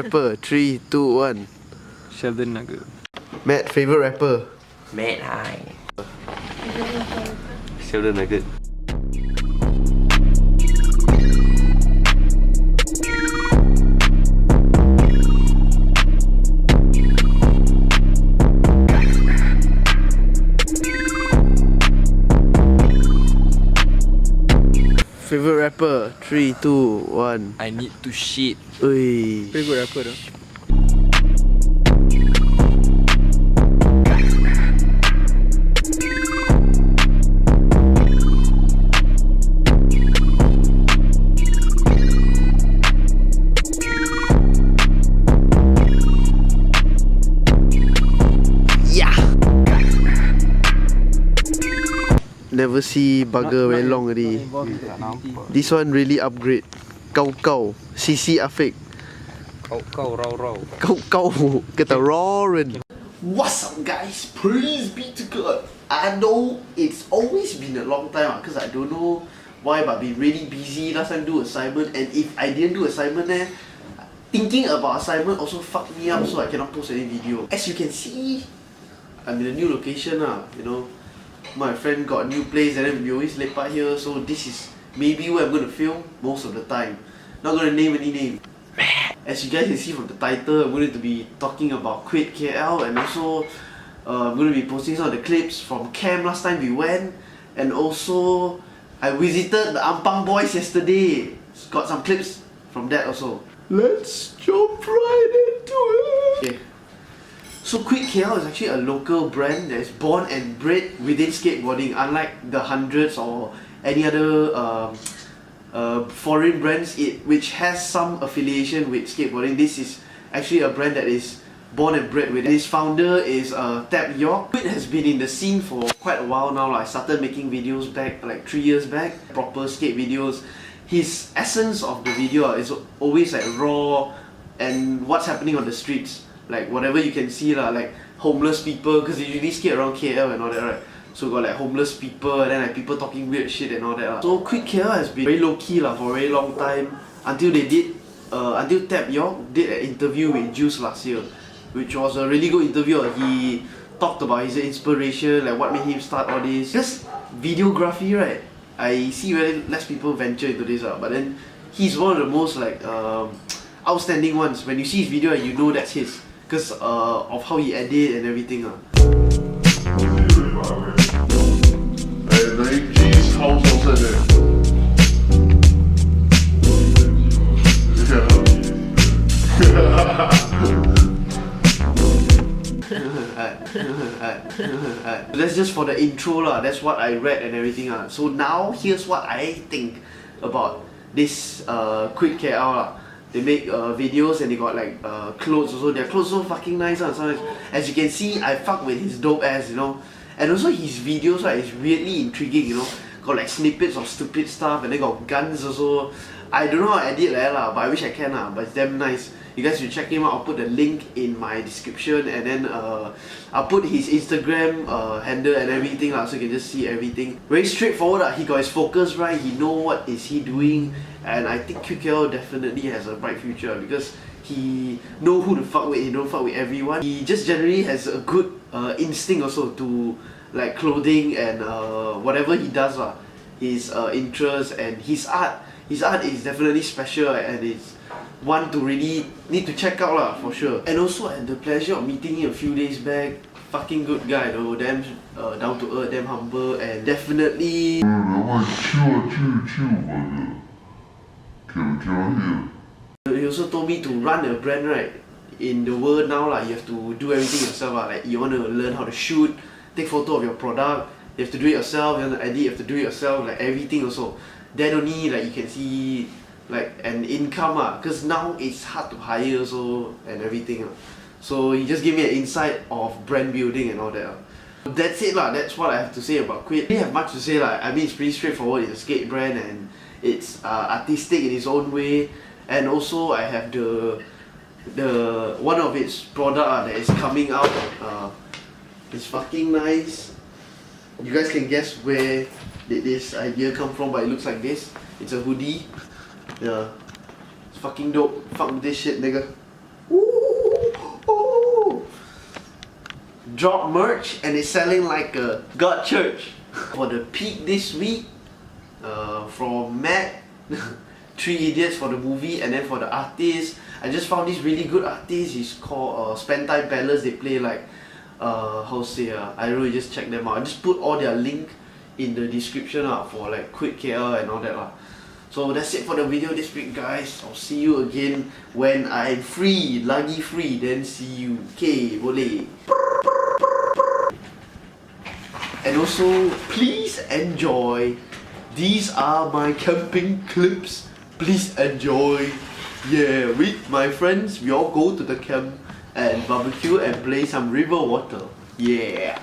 rapper. 3, 2, 1. Sheldonnugger. Matt, favorite rapper. Matt, hi. Sheldonnugger. Favorite rapper. 3, 2, 1. I need to shit. Ui. Very good rapper though. Never see bugger very long already. This one really upgrade. Kau CC Afiq. Kau rau. Kau kata roaring. What's up guys? Praise be to God. I know it's always been a long time because I don't know why, but I've been really busy. Last time do assignment, and if I didn't do assignment thinking about assignment also fucked me up, so I cannot post any video. As you can see, I'm in a new location you know. My friend got a new place and then we always lepak here, so this is maybe where I'm going to film most of the time. Not going to name any name. As you guys can see from the title, I'm going to be talking about Quit KL, and also I'm going to be posting some of the clips from camp last time we went, and also I visited the Ampang Boiz yesterday. Got some clips from that also. Let's jump right into it! Okay. So Quit KL is actually a local brand that is born and bred within skateboarding, unlike the hundreds or any other foreign brands which has some affiliation with skateboarding. This is actually a brand that is born and bred with. Its founder is Tab York. Quit has been in the scene for quite a while now. I started making videos back like 3 years back, proper skate videos. His essence of the video is always like raw and what's happening on the streets. Like whatever you can see like homeless people, because they usually skate around KL and all that, right? So got like homeless people and then like people talking weird shit and all that. So Quit KL has been very low key for a very long time until they did until Tab York did an interview with Juice last year, which was a really good interview. He talked about his inspiration, like what made him start all this. Just videography, right? I see very less people venture into this, but then he's one of the most like outstanding ones. When you see his video, you know that's his, because of how he edit and everything. That's just for the intro that's what I read and everything So now here's what I think about this Quit KL They make videos and they got like clothes also. Their clothes so fucking nice sometimes. As you can see, I fuck with his dope ass, you know. And also his videos is really intriguing, you know. Got like snippets of stupid stuff and they got guns also. I don't know how to edit but I wish I can but it's damn nice. You guys should check him out. I'll put the link in my description, and then I'll put his Instagram handle and everything so you can just see everything. Very straightforward he got his focus right, he know what is he doing, and I think QKL definitely has a bright future because he know who to fuck with, he don't fuck with everyone. He just generally has a good instinct also to like clothing and whatever he does his interest and his art. His art is definitely special and it's one to really need to check out for sure. And also I had the pleasure of meeting him a few days back. Fucking good guy though, damn down to earth, damn humble, and definitely he also told me to run a brand right in the world now you have to do everything yourself like you want to learn how to shoot, take photo of your product, you have to do it yourself, you want to edit, you have to do it yourself, like everything also. Then only like you can see like an income because now it's hard to hire also and everything So he just gave me an insight of brand building and all that That's it that's what I have to say about Quit. I don't have much to say I mean it's pretty straightforward. It's a skate brand and it's artistic in its own way, and also I have the one of its product that is coming out. It's fucking nice. You guys can guess where did this idea come from, but it looks like this. It's a hoodie. Yeah, it's fucking dope. Fuck with this shit, nigga. Ooh, oh. Drop merch and it's selling like a God church. For the peak this week, from Matt, 3 Idiots for the movie, and then for the artist, I just found this really good artist. He's called SPENDTIME Palace. They play like, how to say, I don't know, you just check them out. I just put all their link in the description for like Quick KL and all that. So that's it for the video this week, guys. I'll see you again when I'm free, lagi free, then see you. Okay, boleh. And also, please enjoy. These are my camping clips. Please enjoy. Yeah, with my friends, we all go to the camp and barbecue and play some river water. Yeah.